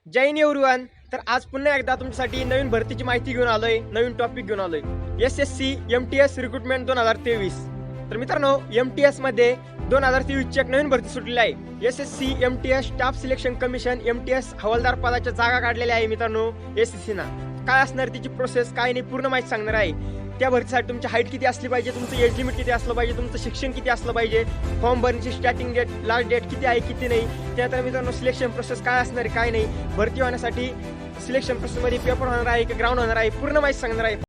जय Hind everyone. तर आज पुन्हा एकदा तुमच्यासाठी नवीन भरतीची माहिती घेऊन आलोय, नवीन टॉपिक घेऊन आलोय. SSC MTS recruitment 2023. तर मित्रांनो, MTS मध्ये 2023 ची एक नवीन भरती सुटलेली आहे. SSC MTS staff selection commission MTS हवालदार पदाच्या जागा काढलेल्या आहे मित्रांनो SSC ना. काय असणार तिची प्रोसेस, काय नाही, पूर्ण माहिती सांगणार आहे. त्या भरतीसाठी तुमची हाईट किती असली पाहिजे, तुमचं एज लिमिट किती असलं पाहिजे, तुमचं शिक्षण किती असलं पाहिजे, फॉर्म भरण्याची स्टार्टिंग डेट, लास्ट डेट किती आहे, किती नाही. त्यानंतर मित्रांनो सिलेक्शन प्रोसेस काय असणार आहे, काय नाही, भरती होण्यासाठी सिलेक्शन प्रोसेसमध्ये पेपर होणार आहे की ग्राउंड होणार आहे, पूर्ण माहिती सांगणार आहे.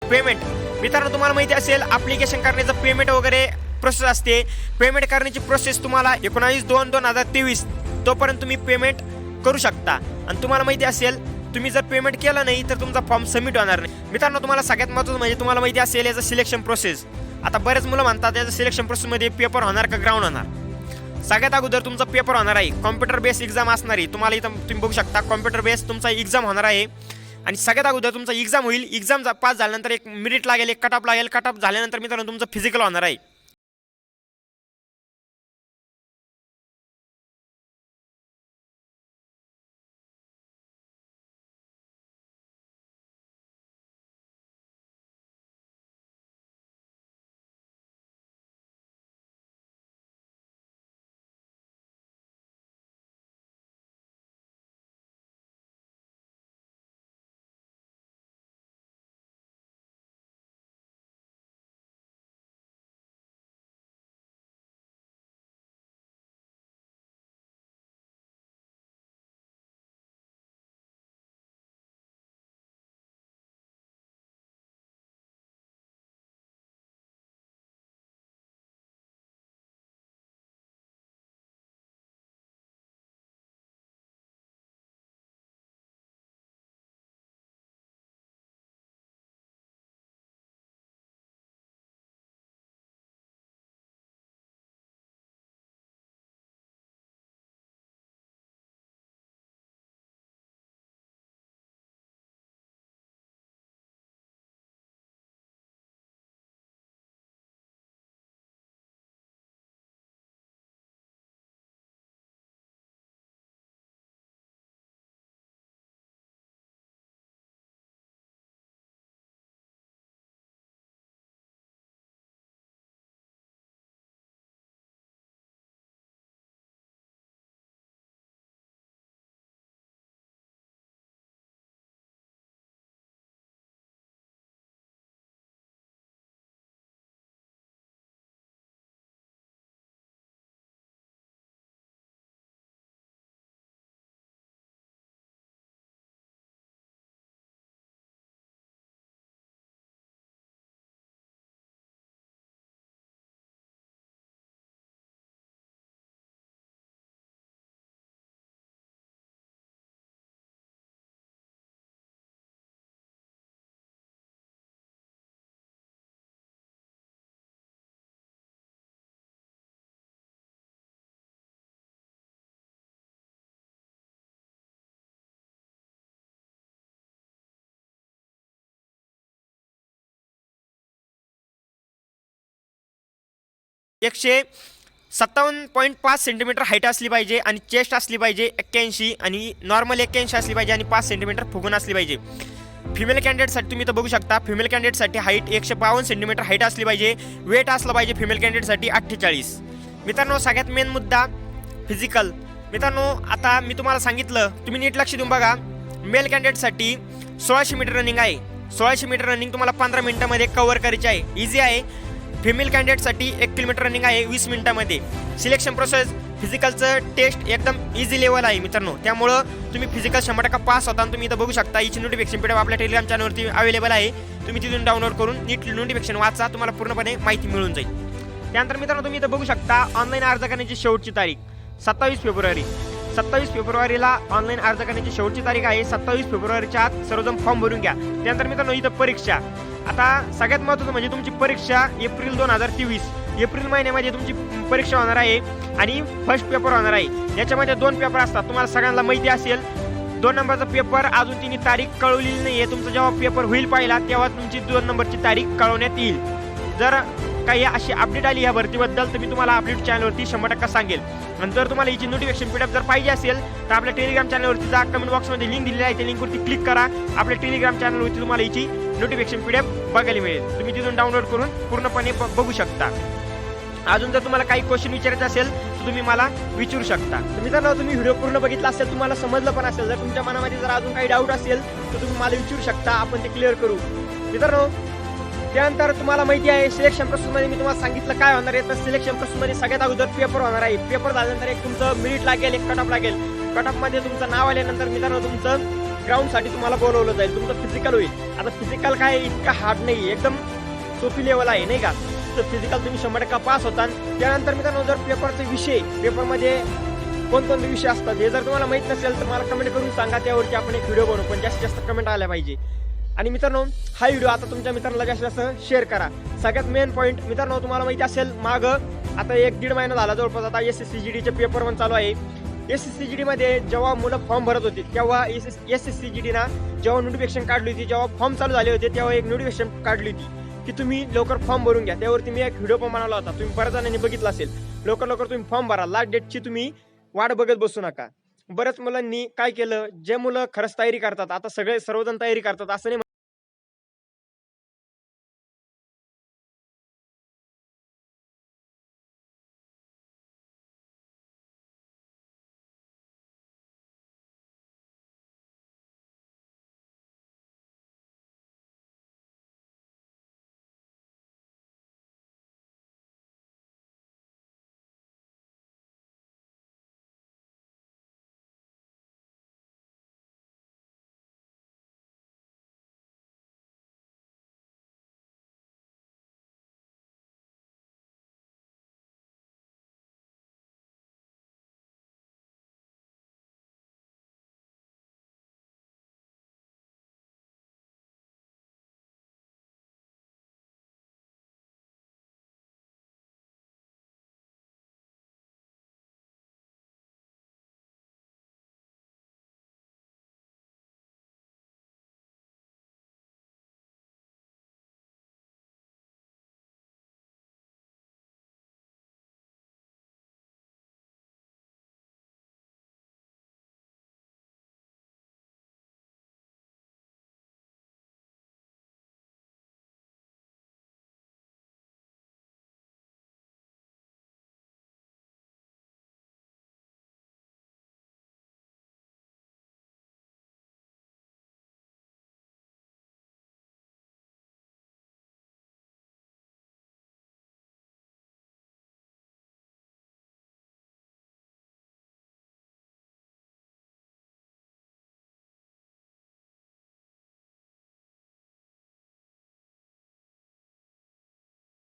पेमेंट मित्रांनो, तुम्हाला माहिती असेल ॲप्लिकेशन करण्याचं पेमेंट वगैरे प्रोसेस असते. पेमेंट करण्याची प्रोसेस तुम्हाला 19/2/2023 तोपर्यंत तुम्ही पेमेंट करू शकता. आणि तुम्हाला माहिती असेल तुम्ही जर पेमेंट केलं नाही तर तुमचा फॉर्म सबमिट होणार नाही. मित्रांनो, तुम्हाला सगळ्यात महत्त्वाचं म्हणजे तुम्हाला माहिती असेल याचं सिलेक्शन प्रोसेस. आता बरेच मुलं म्हणतात याचं सिलेक्शन प्रोसेसमध्ये पेपर होणार का ग्राउंड होणार. सगळ्यात अगोदर तुमचा पेपर होणार आहे, कॉम्प्युटर बेस एक्झाम असणार आहे. तुम्हाला इथं तुम्ही बघू शकता कॉम्प्युटर बेस तुमचा एक्झाम होणार आहे. आणि सगळ्यात अगोदर तुमचा एक्झाम होईल. एक्झाम पास झाल्यानंतर एक मिनिट लागेल, एक कट ऑफ लागेल. कट ऑफ झाल्यानंतर मित्रांनो तुमचं फिजिकल होणार आहे. 157.5 सेंटीमीटर हाईट असली पाहिजे आणि चेस्ट असली पाहिजे 81 आणि नॉर्मल 81 असली पाहिजे आणि 5 सेंटीमीटर फुगून असली पाहिजे. फिमेल कॅन्डिडेटसाठी तुम्ही इथं बघू शकता, फिमेल कॅन्डिडेटसाठी हाईट 152 सेंटीमीटर हाईट असली पाहिजे. वेट असलं पाहिजे फिमेल कॅन्डिडेटसाठी 48. मित्रांनो, सगळ्यात मेन मुद्दा फिजिकल. मित्रांनो, आता मी तुम्हाला सांगितलं, तुम्ही नीट लक्ष देऊन बघा. मेल कॅन्डिडेटसाठी 1600 मीटर रनिंग आहे. 1600 मीटर रनिंग तुम्हाला 15 मिनिटामध्ये कव्हर करायची आहे, इझी आहे. फिमेल कॅन्डिडेटसाठी 1 किलोमीटर रनिंग आहे 20 मिनिटामध्ये. सिलेक्शन प्रोसेस फिजिकलचं टेस्ट एकदम इझी लेवल आहे मित्रांनो, त्यामुळं तुम्ही फिजिकल 100% पास होता. तुम्ही इथं बघू शकता, हिची नोटिफिकेशन पीडीएफ आपल्या टेलिग्राम चॅनलवरती अवेलेबल आहे. तुम्ही तिथून डाउनलोड करून नीट नोटिफिकेशन वाचा, तुम्हाला पूर्णपणे माहिती मिळून जाईल. त्यानंतर मित्रांनो, तुम्ही इथं बघू शकता ऑनलाईन अर्ज करण्याची शेवटची तारीख 27 फेब्रुवारी. 27 फेब्रुवारीला ऑनलाईन अर्ज करण्याची शेवटची तारीख आहे. 27 फेब्रुवारीच्या आत सर्वजण फॉर्म भरून घ्या. त्यानंतर मित्रांनो, इथं परीक्षा. आता सगळ्यात महत्त्वाचं म्हणजे तुमची परीक्षा एप्रिल 2023 एप्रिल महिन्यामध्ये तुमची परीक्षा होणार आहे आणि फर्स्ट पेपर होणार आहे. याच्यामध्ये 2 पेपर असतात, तुम्हाला सगळ्यांना माहिती असेल. 2 नंबरचा पेपर अजून तिने तारीख कळवलेली नाही आहे. तुमचा जेव्हा पेपर होईल पहिला, तेव्हा तुमची 2 नंबरची तारीख कळवण्यात येईल. जर काही अशी अपडेट आली या भरतीबद्दल तर मी तुम्हाला अपडेट चॅनलवरती 100% सांगेल. आणि जर तुम्हाला याची नोटिफिकेशन पीडीएफ जर पाहिजे असेल तर आपल्या टेलिग्राम चॅनलवरती जा, कमेंट बॉक्समध्ये लिंक दिलेली आहे, त्या लिंकवरती क्लिक करा. आपल्या टेलिग्राम चॅनलवरती तुम्हाला याची नोटिफिकेशन पीडीएफ बघायला मिळेल. तुम्ही तिथून डाउनलोड करून पूर्णपणे बघू शकता. अजून जर तुम्हाला काही क्वेश्चन विचारायचे असेल तर तुम्ही मला विचारू शकता. मित्रांनो, तुम्ही व्हिडिओ पूर्ण बघितला असेल, तुम्हाला समजलं पण असेल. जर तुमच्या मनामध्ये जर अजून काही डाऊट असेल तर तुम्ही मला विचारू शकता, आपण ते क्लिअर करू. मित्रांनो, त्यानंतर तुम्हाला माहिती आहे सिलेक्शन प्रोसेसमध्ये मी तुम्हाला सांगितलं काय होणार आहे. तर सिलेक्शन प्रोसेसमध्ये सगळ्यात अगोदर पेपर होणार आहे. पेपर झाल्यानंतर एक तुमचं मिनिट लागेल, एक कट ऑफ लागेल. कट ऑफमध्ये तुमचं नाव आल्यानंतर मित्रांनो तुमचं ग्राउंडसाठी तुम्हाला बोलवलं जाईल. तुमचं फिजिकल होईल. आता फिजिकल काय इतका हार्ड नाही, एकदम सोपी लेवल आहे नाही का. तर फिजिकल तुम्ही 100% पास होता. त्यानंतर मित्रांनो, जर पेपरचे विषय, पेपरमध्ये कोणकोणते विषय असतात हे जर तुम्हाला माहीत नसेल तर मला कमेंट करून सांगा, त्यावरती आपण एक व्हिडिओ बनवू. पण जास्तीत जास्त कमेंट आल्या पाहिजे. आणि मित्रांनो, हा व्हिडिओ आता तुमच्या मित्रांना जास्तीत जास्त शेअर करा. सगळ्यात मेन पॉईंट मित्रांनो, तुम्हाला माहिती असेल मागं आता 1-1.5 महिना झाला जवळपास आता SSCGDचे पेपर 1 चालू आहे. SSCGD मध्ये जेव्हा मुलं फॉर्म भरत होती तेव्हा SSCGD ना जेव्हा नोटिफिकेशन काढली होती, जेव्हा फॉर्म चालू झाले होते तेव्हा एक नोटिफिकेशन काढली होती की तुम्ही लवकर फॉर्म भरून घ्या. त्यावरती मी एक व्हिडिओ पण बनवला होता, तुम्ही बऱ्याच जणांनी बघितला असेल. लवकर तुम्ही फॉर्म भरा, लास्ट डेटची तुम्ही वाट बघत बसू नका. बऱ्याच मुलांनी काय केलं, जे मुलं खरंच तयारी करतात, आता सर्वजण तयारी करतात असं नाही.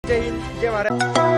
जय हिंद, जय महाराज.